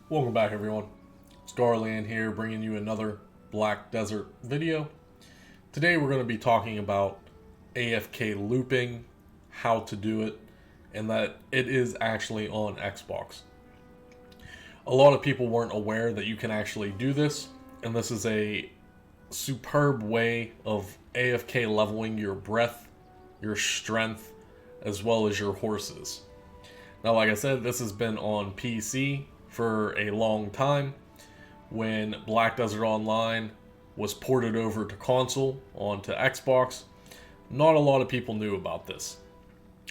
Welcome back, everyone. It's Garland here, bringing you another Black Desert video. Today we're going to be talking about AFK looping, how to do it, and that it is actually on Xbox. A lot of people weren't aware that you can actually do this, and this is a superb way of AFK leveling your breath, your strength, as well as your horses. Now, like I said, this has been on PC for a long time. When Black Desert Online was ported over to console onto Xbox, not a lot of people knew about this.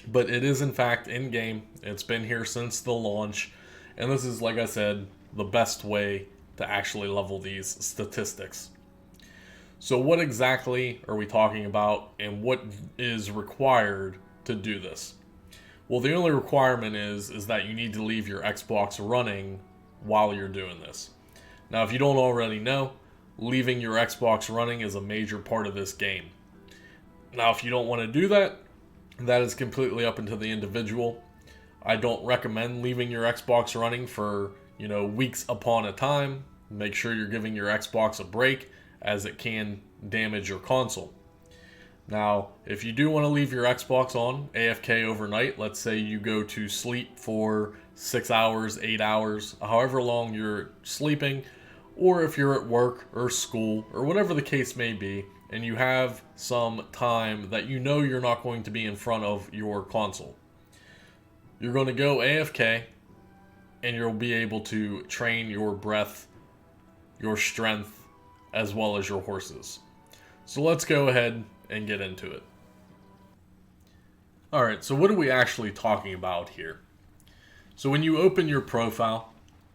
But it is in fact in-game. It's been here since the launch, and this is, like I said, the best way to actually level these statistics. So what exactly are we talking about, and what is required to do this? Well, the only requirement is that you need to leave your Xbox running while you're doing this. Now, if you don't already know, leaving your Xbox running is a major part of this game. Now, if you don't want to do that, that is completely up into the individual. I don't recommend leaving your Xbox running for, weeks upon a time. Make sure you're giving your Xbox a break, as it can damage your console. Now, if you do want to leave your Xbox on AFK overnight, let's say you go to sleep for 6 hours, 8 hours, however long you're sleeping, or if you're at work or school or whatever the case may be, and you have some time that you know you're not going to be in front of your console, you're going to go AFK, and you'll be able to train your breath, your strength, as well as your horses. So let's go ahead and get into it. Alright, so what are we actually talking about here? So when you open your profile,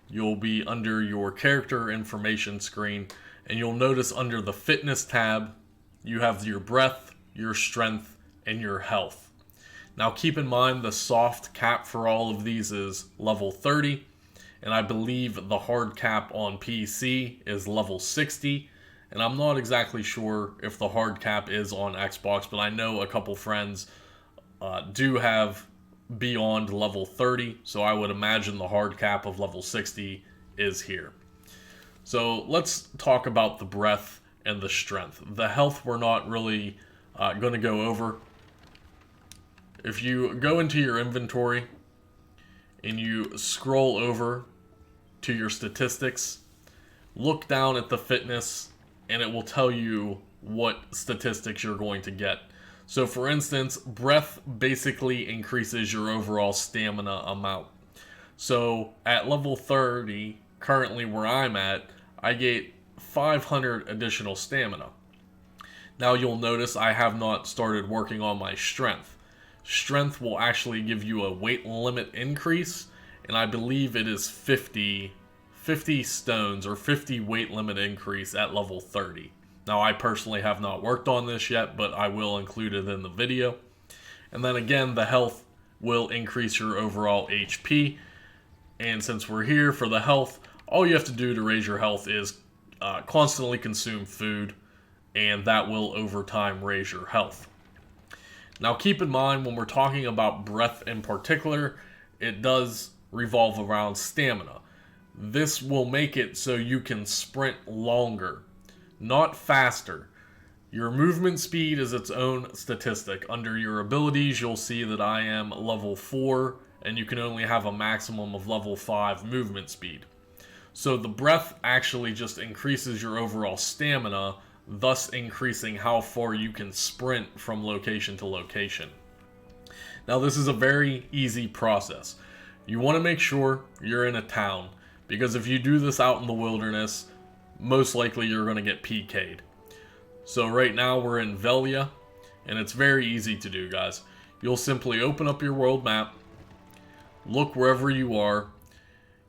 you'll be under your character information screen, and you'll notice under the fitness tab, you have your breath, your strength, and your health. Now keep in mind the soft cap for all of these is level 30, and I believe the hard cap on PC is level 60. And I'm not exactly sure if the hard cap is on Xbox, but I know a couple friends do have beyond level 30, so I would imagine the hard cap of level 60 is here. So let's talk about the breath and the strength. The health we're not really going to go over. If you go into your inventory and you scroll over to your statistics, look down at the fitness, and it will tell you what statistics you're going to get. So for instance, breath basically increases your overall stamina amount. So at level 30, currently where I'm at, I get 500 additional stamina. Now you'll notice I have not started working on my strength. Strength will actually give you a weight limit increase, and I believe it is 50 stones or 50 weight limit increase at level 30. Now I personally have not worked on this yet, but I will include it in the video. And then again, the health will increase your overall HP. And since we're here for the health, all you have to do to raise your health is constantly consume food, and that will over time raise your health. Now keep in mind, when we're talking about breath in particular, it does revolve around stamina. This will make it so you can sprint longer, not faster. Your movement speed is its own statistic. Under your abilities, you'll see that I am level 4, and you can only have a maximum of level 5 movement speed. So the breath actually just increases your overall stamina, thus increasing how far you can sprint from location to location. Now this is a very easy process. You want to make sure you're in a town, because if you do this out in the wilderness, most likely you're going to get PK'd. So right now we're in Velia, and it's very easy to do, guys. You'll simply open up your world map, look wherever you are.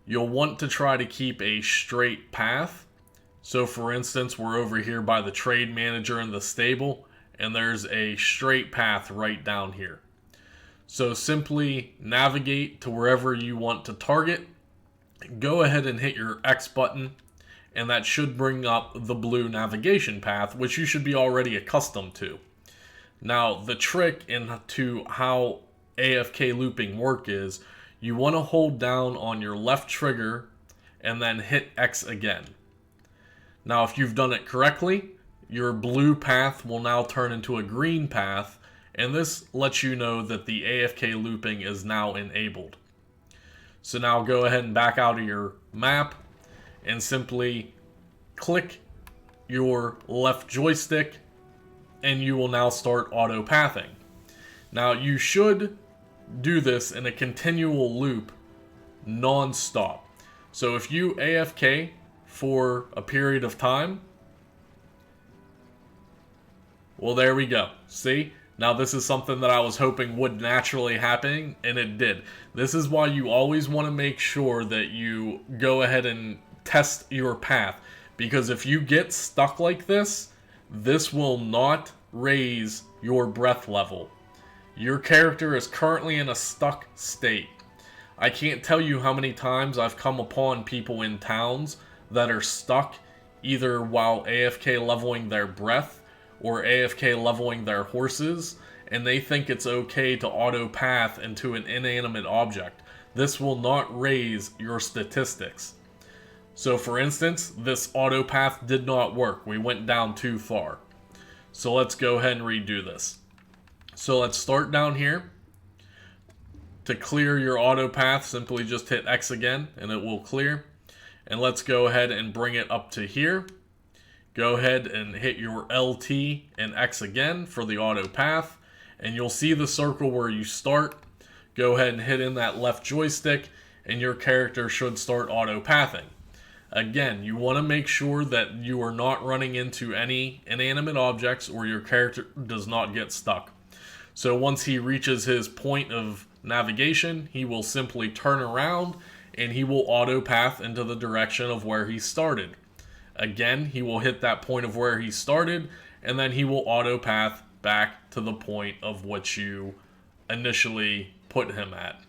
You'll want to try to keep a straight path. So for instance, we're over here by the trade manager in the stable, and there's a straight path right down here. So simply navigate to wherever you want to target. Go ahead and hit your X button, and that should bring up the blue navigation path, which you should be already accustomed to. Now, the trick into how AFK looping work is, you want to hold down on your left trigger and then hit X again. Now, if you've done it correctly, your blue path will now turn into a green path, and this lets you know that the AFK looping is now enabled. So now go ahead and back out of your map and simply click your left joystick, and you will now start auto pathing. Now, you should do this in a continual loop non-stop. So if you AFK for a period of time, well, there we go. See? Now, this is something that I was hoping would naturally happen, and it did. This is why you always want to make sure that you go ahead and test your path. Because if you get stuck like this, this will not raise your breath level. Your character is currently in a stuck state. I can't tell you how many times I've come upon people in towns that are stuck either while AFK leveling their breath or AFK leveling their horses, and they think it's okay to auto path into an inanimate object. This will not raise your statistics. So for instance, this auto path did not work. We went down too far. So let's go ahead and redo this. So let's start down here. To clear your auto path, simply just hit X again and it will clear. And let's go ahead and bring it up to here. Go ahead and hit your LT and X again for the auto path, and you'll see the circle where you start. Go ahead and hit in that left joystick, and your character should start auto pathing. Again, you want to make sure that you are not running into any inanimate objects or your character does not get stuck. So once he reaches his point of navigation, he will simply turn around and he will auto path into the direction of where he started. Again, he will hit that point of where he started, and then he will auto path back to the point of which you initially put him at.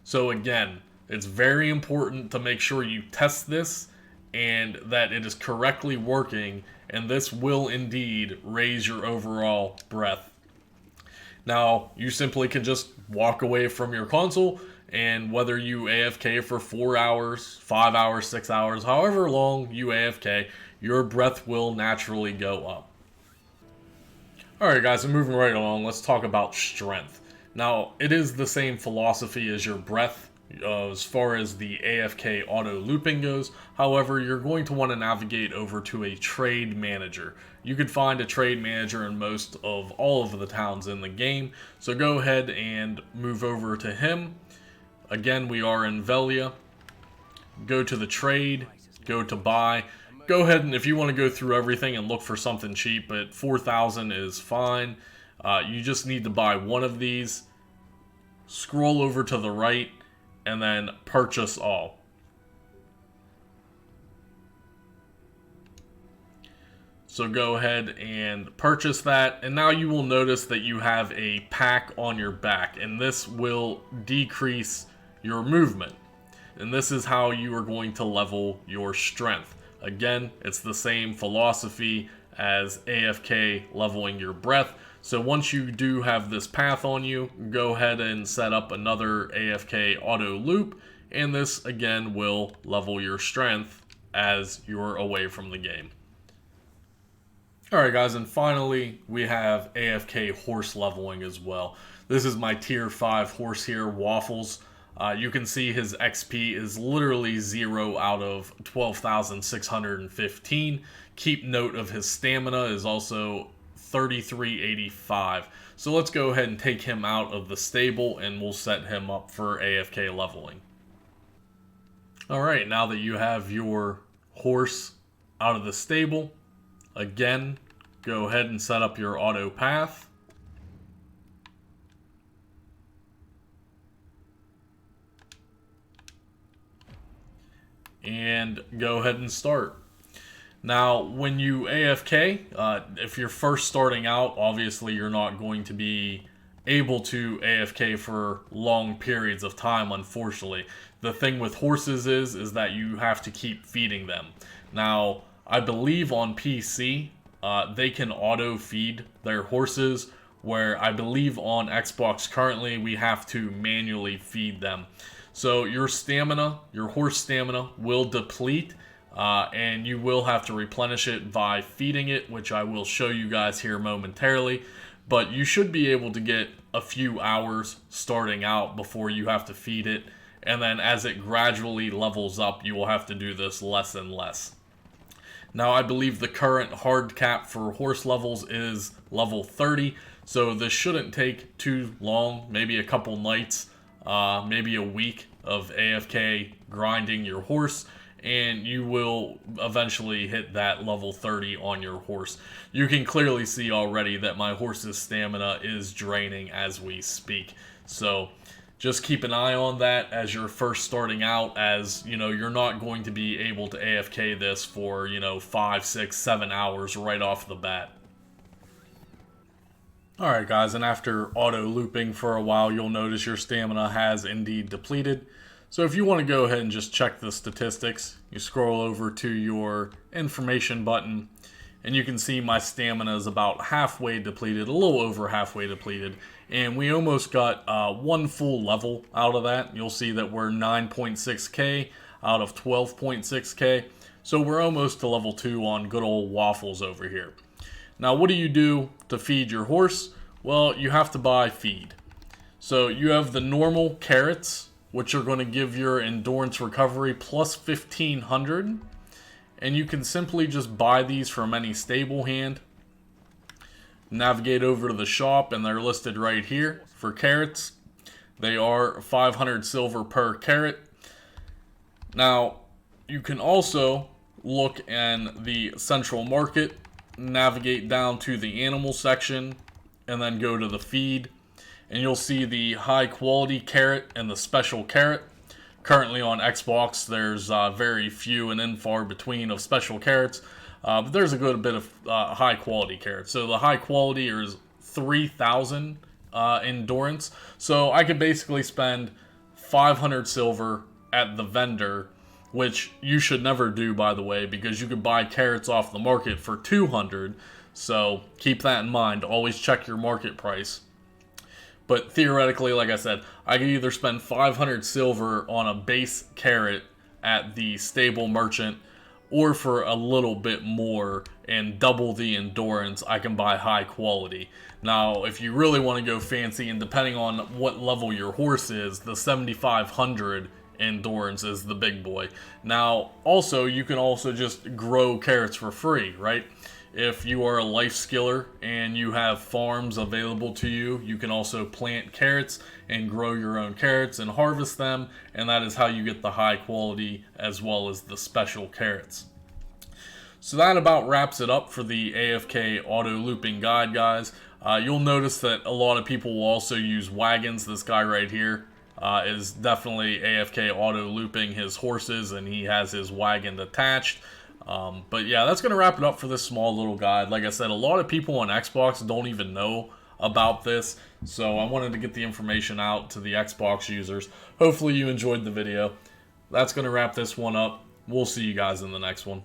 So again, it's very important to make sure you test this and that it is correctly working, and this will indeed raise your overall breath. Now, you simply can just walk away from your console, and whether you AFK for 4 hours, 5 hours, 6 hours, however long you AFK, your breath will naturally go up. Alright guys, I'm moving right along. Let's talk about strength. Now, it is the same philosophy as your breath as far as the AFK auto looping goes. However, you're going to want to navigate over to a trade manager. You could find a trade manager in most of all of the towns in the game. So go ahead and move over to him. Again, we are in Velia. Go to the trade, go to buy. Go ahead and if you want to go through everything and look for something cheap, but 4,000 is fine. You just need to buy one of these. Scroll over to the right and then purchase all. So go ahead and purchase that, and now you will notice that you have a pack on your back, and this will decrease your movement. And this is how you are going to level your strength. Again, it's the same philosophy as AFK leveling your breath. So once you do have this path on you, go ahead and set up another AFK auto loop, and this again will level your strength as you're away from the game. Alright guys, and finally we have AFK Horse Leveling as well. This is my tier 5 horse here, Waffles. You can see his XP is literally 0 out of 12,615. Keep note of his stamina is also 3385. So let's go ahead and take him out of the stable and we'll set him up for AFK leveling. Alright, now that you have your horse out of the stable, again, go ahead and set up your auto path. And go ahead and start. Now, when you AFK, if you're first starting out, obviously you're not going to be able to AFK for long periods of time, unfortunately. The thing with horses is that you have to keep feeding them. Now, I believe on PC, they can auto-feed their horses, where I believe on Xbox currently we have to manually feed them. So your stamina, your horse stamina, will deplete, and you will have to replenish it by feeding it, which I will show you guys here momentarily. But you should be able to get a few hours starting out before you have to feed it, and then as it gradually levels up, you will have to do this less and less. Now, I believe the current hard cap for horse levels is level 30, so this shouldn't take too long, maybe a couple nights, maybe a week of AFK grinding your horse, and you will eventually hit that level 30 on your horse. You can clearly see already that my horse's stamina is draining as we speak, so just keep an eye on that as you're first starting out, as you know, you're not going to be able to AFK this for 5, 6, 7 hours right off the bat. Alright guys, and after auto looping for a while, you'll notice your stamina has indeed depleted. So if you want to go ahead and just check the statistics, you scroll over to your information button, and you can see my stamina is about halfway depleted, a little over halfway depleted, and we almost got one full level out of that. You'll see that we're 9.6k out of 12.6k, so we're almost to level 2 on good old Waffles over here. Now, what do you do to feed your horse? Well, you have to buy feed. So you have the normal carrots, which are going to give your endurance recovery plus 1500. And you can simply just buy these from any stable hand. Navigate over to the shop, and they're listed right here for carrots. They are 500 silver per carrot. Now, you can also look in the central market, navigate down to the animal section, and then go to the feed, and you'll see the high quality carrot and the special carrot. Currently on Xbox, there's very few and in far between of special carrots, but there's a good bit of high quality carrots. So the high quality is 3,000 endurance, so I could basically spend 500 silver at the vendor, which you should never do, by the way, because you could buy carrots off the market for 200, so keep that in mind. Always check your market price. But theoretically, like I said, I could either spend 500 silver on a base carrot at the stable merchant, or for a little bit more and double the endurance, I can buy high quality. Now, if you really want to go fancy, and depending on what level your horse is, the 7,500 endurance is the big boy. Now, also, you can also just grow carrots for free, right? If you are a life skiller and you have farms available to you, you can also plant carrots and grow your own carrots and harvest them, and that is how you get the high quality as well as the special carrots. So that about wraps it up for the AFK auto looping guide, guys. You'll notice that a lot of people will also use wagons. This guy right here is definitely AFK auto looping his horses, and he has his wagon attached. But yeah, that's going to wrap it up for this small little guide. Like I said, a lot of people on Xbox don't even know about this, so I wanted to get the information out to the Xbox users. Hopefully you enjoyed the video. That's going to wrap this one up. We'll see you guys in the next one.